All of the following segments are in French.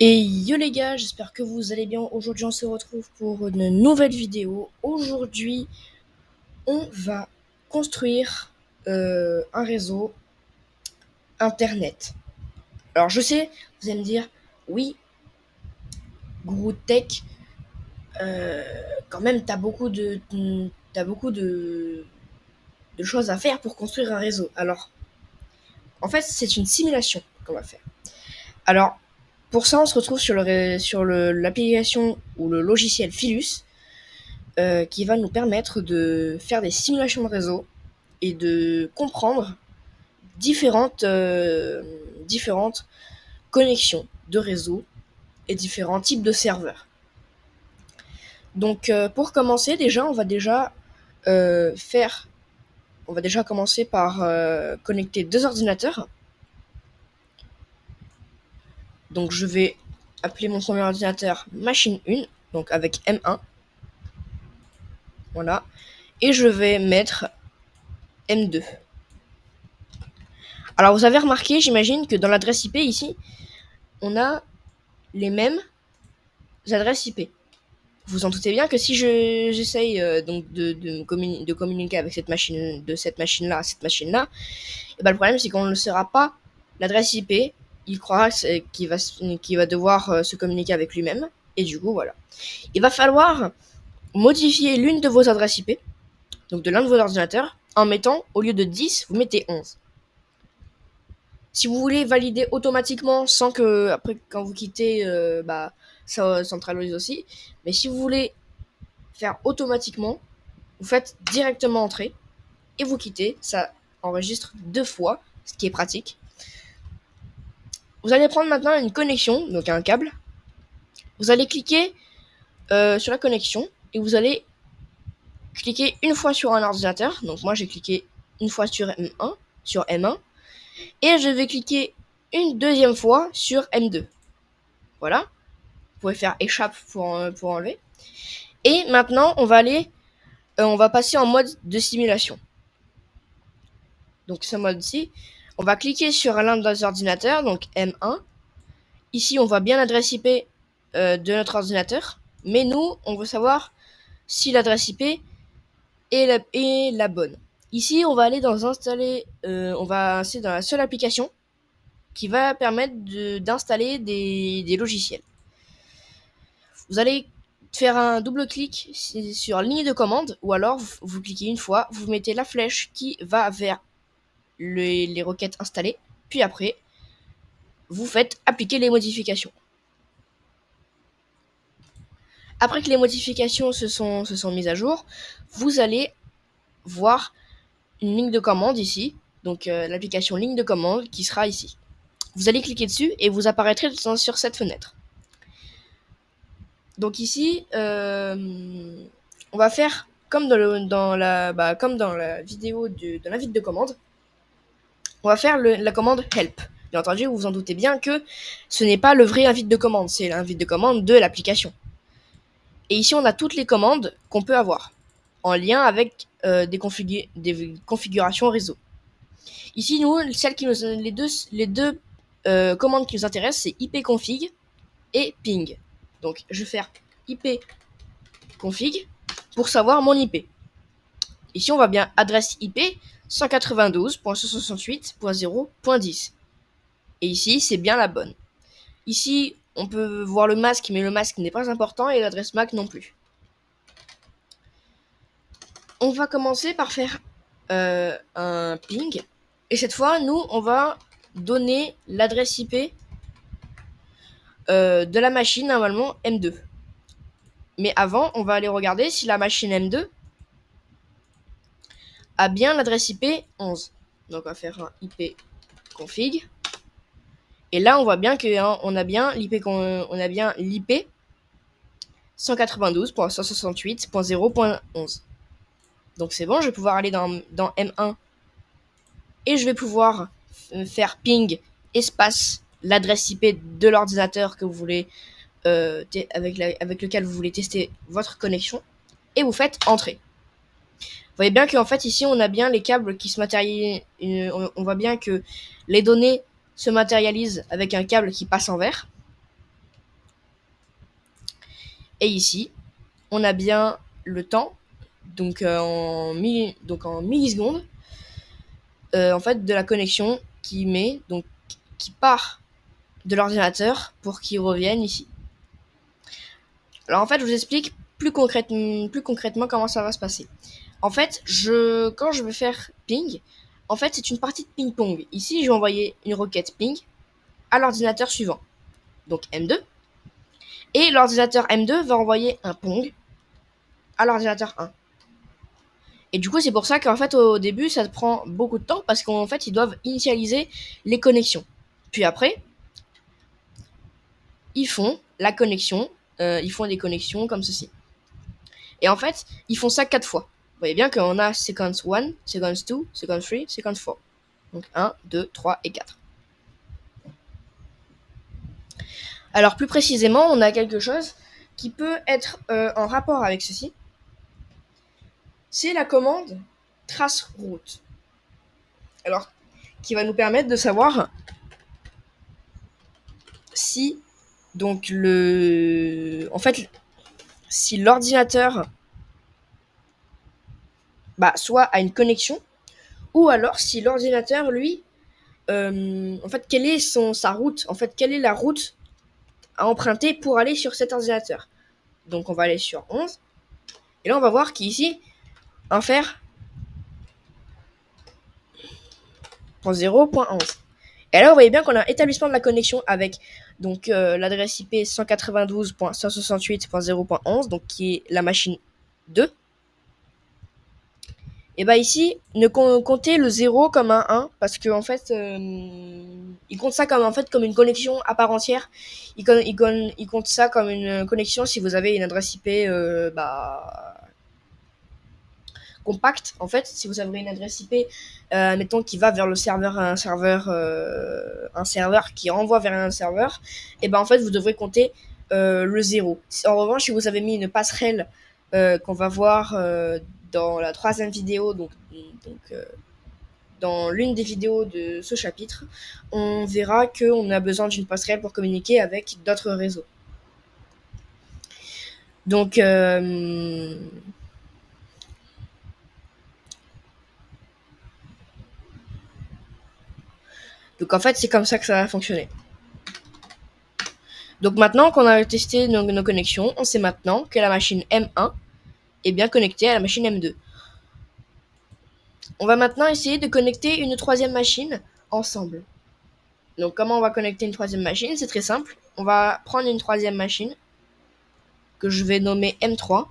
Et yo les gars, j'espère que vous allez bien. Aujourd'hui, on se retrouve pour une nouvelle vidéo. Aujourd'hui, on va construire un réseau internet. Alors, je sais, vous allez me dire, oui, Guru Tech, euh, quand même, t'as beaucoup de choses à faire pour construire un réseau. Alors, en fait, c'est une simulation qu'on va faire. Alors, pour ça, on se retrouve sur l'application ou le logiciel Philus. Qui va nous permettre de faire des simulations de réseau et de comprendre différentes connexions de réseau et différents types de serveurs. Donc pour commencer, on va déjà commencer par connecter deux ordinateurs. Donc je vais appeler mon premier ordinateur machine 1, donc avec M1. Voilà. Et je vais mettre M2. Alors vous avez remarqué, j'imagine, que dans l'adresse IP ici, on a les mêmes adresses IP. Vous en doutez bien que si j'essaye donc de communiquer avec cette machine, de cette machine-là à cette machine-là, et ben le problème c'est qu'on ne saura pas l'adresse IP. Il croira qu'il va devoir se communiquer avec lui-même. Et du coup, voilà. Il va falloir modifier l'une de vos adresses IP, donc de l'un de vos ordinateurs, en mettant, au lieu de 10, vous mettez 11. Si vous voulez valider automatiquement sans que, après, quand vous quittez, ça centralise aussi. Mais si vous voulez faire automatiquement, vous faites directement entrer et vous quittez. Ça enregistre 2 fois, ce qui est pratique. Vous allez prendre maintenant une connexion, donc un câble. Vous allez cliquer sur la connexion et vous allez cliquer une fois sur un ordinateur. Donc moi j'ai cliqué une fois sur M1, et je vais cliquer une deuxième fois sur M2. Voilà. Vous pouvez faire échappe pour enlever. Et maintenant on va passer en mode de simulation. Donc ce mode-ci, on va cliquer sur l'un des ordinateurs, donc M1. Ici, on voit bien l'adresse IP de notre ordinateur, mais nous, on veut savoir si l'adresse IP est la bonne. Ici, on va aller dans installer, on va c'est dans la seule application qui va permettre d'installer des logiciels. Vous allez faire un double clic sur ligne de commande, ou alors vous cliquez une fois, vous mettez la flèche qui va vers les requêtes installées, puis après, vous faites appliquer les modifications. Après que les modifications se sont mises à jour, vous allez voir une ligne de commande ici, donc l'application ligne de commande qui sera ici. Vous allez cliquer dessus et vous apparaîtrez sur cette fenêtre. Donc ici, on va faire comme dans la vidéo de l'invite de commande, on va faire la commande help. Bien entendu, vous vous en doutez bien que ce n'est pas le vrai invite de commande, c'est l'invite de commande de l'application. Et ici, on a toutes les commandes qu'on peut avoir en lien avec des configurations réseau. Ici, nous, les deux commandes qui nous intéressent, c'est ipconfig et ping. Donc, je vais faire ipconfig pour savoir mon IP. Ici, on voit bien adresse IP 192.168.0.10. Et ici, c'est bien la bonne. Ici, on peut voir le masque, mais le masque n'est pas important et l'adresse MAC non plus. On va commencer par faire un ping. Et cette fois, nous, on va donner l'adresse IP de la machine, normalement, M2. Mais avant, on va aller regarder si la machine M2 a bien l'adresse IP 11. Donc, on va faire un IP config. Et là, on voit bien qu'on a bien l'IP 192.168.0.11. Donc, c'est bon, je vais pouvoir aller dans M1 et je vais pouvoir faire ping espace l'adresse IP de l'ordinateur que vous voulez avec lequel vous voulez tester votre connexion, et vous faites entrer. Vous voyez bien qu'en fait ici on a bien les câbles qui se matérialisent, on voit bien que les données se matérialisent avec un câble qui passe en vert. Et ici, on a bien le temps, donc en millisecondes, en fait, de la connexion qui part de l'ordinateur pour qu'il revienne ici. Alors en fait, je vous explique plus concrètement comment ça va se passer. En fait, quand je veux faire ping, en fait, c'est une partie de ping-pong. Ici, je vais envoyer une requête ping à l'ordinateur suivant, donc M2, et l'ordinateur M2 va envoyer un pong à l'ordinateur 1. Et du coup, c'est pour ça qu'en fait, au début, ça prend beaucoup de temps parce qu'en fait, ils doivent initialiser les connexions. Puis après, ils font la connexion, ils font des connexions comme ceci. Et en fait, ils font ça 4 fois. Vous voyez bien qu'on a sequence 1, sequence 2, sequence 3, sequence 4. Donc 1, 2, 3 et 4. Alors plus précisément, on a quelque chose qui peut être en rapport avec ceci. C'est la commande traceroute. Alors, qui va nous permettre de savoir si donc si l'ordinateur soit a une connexion, ou alors si l'ordinateur lui en fait quelle est sa route, en fait quelle est la route à emprunter pour aller sur cet ordinateur. Donc on va aller sur 11 et là on va voir qu'ici faire 0.11. Et là, vous voyez bien qu'on a un établissement de la connexion avec donc l'adresse IP 192.168.0.11, donc qui est la machine 2. Et ici, ne comptez le 0 comme un 1 parce que en fait, il compte ça comme une connexion à part entière. Il compte ça comme une connexion si vous avez une adresse IP compacte. En fait, si vous avez une adresse IP, mettons qui va vers le serveur, un serveur qui renvoie vers un serveur, et en fait, vous devrez compter le 0. En revanche, si vous avez mis une passerelle qu'on va voir dans la 3e vidéo, dans l'une des vidéos de ce chapitre, on verra qu'on a besoin d'une passerelle pour communiquer avec d'autres réseaux. Donc, en fait, c'est comme ça que ça va fonctionner. Donc maintenant qu'on a testé nos connexions, on sait maintenant que la machine M1 est bien connectée à la machine M2. On va maintenant essayer de connecter une 3e machine ensemble. Donc comment on va connecter une 3e machine? C'est très simple. On va prendre une 3e machine que je vais nommer M3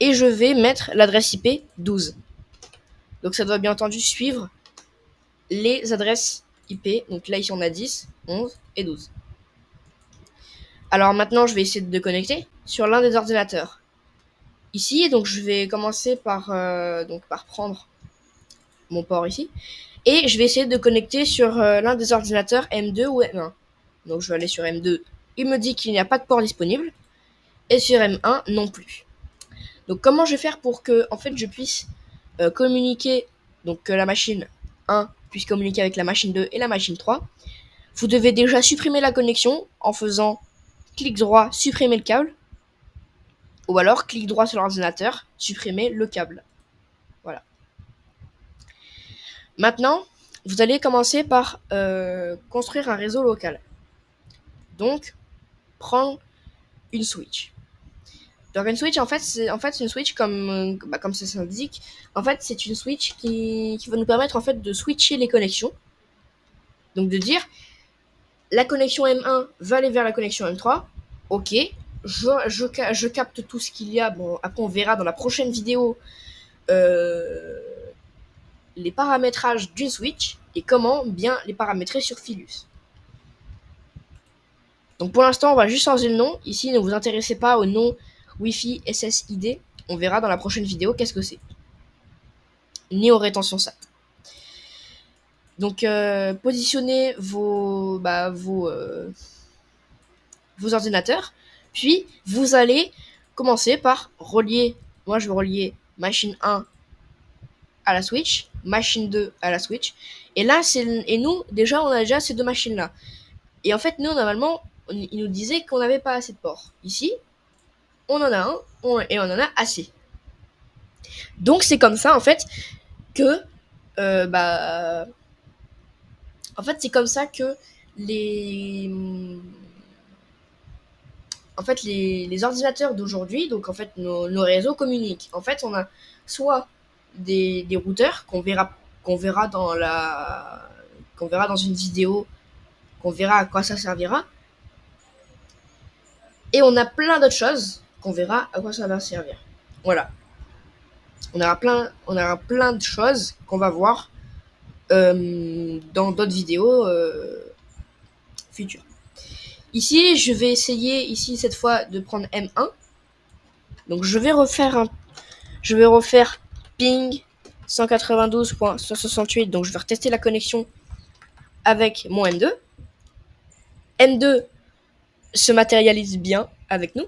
et je vais mettre l'adresse IP 12. Donc ça doit bien entendu suivre les adresses IP. Donc là ici on a 10, 11 et 12. Alors maintenant je vais essayer de connecter sur l'un des ordinateurs. Ici, donc je vais commencer par prendre mon port ici. Et je vais essayer de connecter sur l'un des ordinateurs M2 ou M1. Donc je vais aller sur M2. Il me dit qu'il n'y a pas de port disponible. Et sur M1 non plus. Donc comment je vais faire pour que en fait je puisse communiquer, donc que la machine 1 puisse communiquer avec la machine 2 et la machine 3. Vous devez déjà supprimer la connexion en faisant clic droit, supprimer le câble. Ou alors clic droit sur l'ordinateur, supprimer le câble. Voilà. Maintenant, vous allez commencer par construire un réseau local. Donc, prendre une switch. Donc une switch, en fait, c'est une switch comme ça s'indique. En fait, c'est une switch qui va nous permettre en fait de switcher les connexions. Donc de dire, la connexion M1 va aller vers la connexion M3. Ok, je capte tout ce qu'il y a. Bon, après on verra dans la prochaine vidéo les paramétrages d'une switch et comment bien les paramétrer sur Philus. Donc pour l'instant, on va juste changer le nom. Ici, ne vous intéressez pas au nom Wi-Fi SSID. On verra dans la prochaine vidéo qu'est-ce que c'est. Ni aux rétentions SAT. Donc positionnez vos ordinateurs. Puis vous allez commencer par relier. Moi, je vais relier machine 1 à la switch, machine 2 à la switch. Et là, nous, déjà, on a déjà ces deux machines-là. Et en fait, nous, normalement, il nous disait qu'on n'avait pas assez de ports. Ici, on en a un, et on en a assez. Donc c'est comme ça en fait que en fait c'est comme ça que les les ordinateurs d'aujourd'hui, donc en fait nos réseaux communiquent. En fait on a soit des routeurs qu'on verra dans la qu'on verra dans une vidéo, qu'on verra à quoi ça servira, et on a plein d'autres choses qu'on verra à quoi ça va servir. Voilà, on aura plein de choses qu'on va voir dans d'autres vidéos futures. Ici, je vais essayer ici cette fois de prendre M1. Donc je vais refaire ping 192.168. Donc je vais retester la connexion avec mon M2. M2 se matérialise bien avec nous.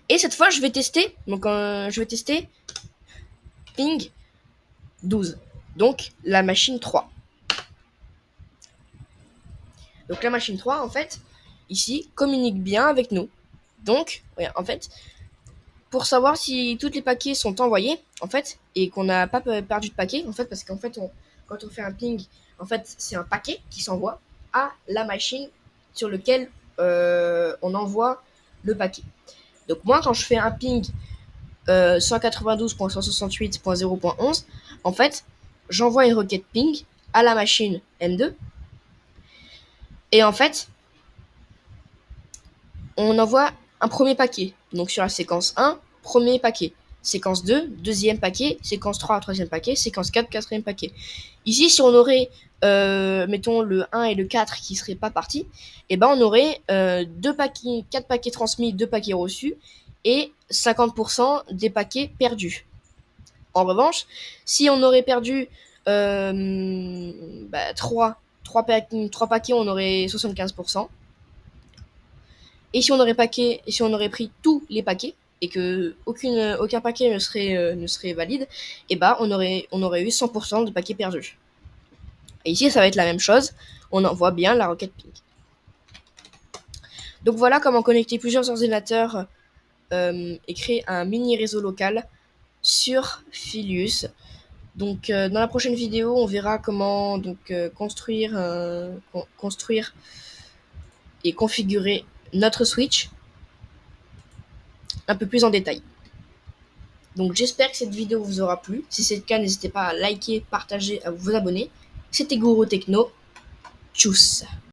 Et cette fois, je vais tester. Donc je vais tester ping 12. Donc la machine 3. Donc la machine 3, en fait, ici, communique bien avec nous. Donc, en fait, pour savoir si tous les paquets sont envoyés, en fait, et qu'on n'a pas perdu de paquet, en fait, parce qu'en fait, quand on fait un ping, en fait, c'est un paquet qui s'envoie à la machine sur lequel on envoie le paquet. Donc moi, quand je fais un ping 192.168.0.11, en fait, j'envoie une requête ping à la machine M2, et en fait, on envoie un premier paquet. Donc sur la séquence 1, premier paquet. Séquence 2, deuxième paquet. Séquence 3, troisième paquet. Séquence 4, quatrième paquet. Ici, si on aurait, mettons, le 1 et le 4 qui ne seraient pas partis, et ben on aurait 4 paquets transmis, 2 paquets reçus, et 50% des paquets perdus. En revanche, si on aurait perdu 3 paquets, on aurait 75%. Et si on aurait pris tous les paquets et que aucun paquet ne serait valide, et bah on aurait eu 100% de paquets perdus. Et ici ça va être la même chose, on envoie bien la requête ping. Donc voilà comment connecter plusieurs ordinateurs et créer un mini réseau local sur Filius. Donc dans la prochaine vidéo, on verra comment construire et configurer notre switch un peu plus en détail. Donc j'espère que cette vidéo vous aura plu. Si c'est le cas, n'hésitez pas à liker, partager, à vous abonner. C'était Gourou Techno. Tchuss.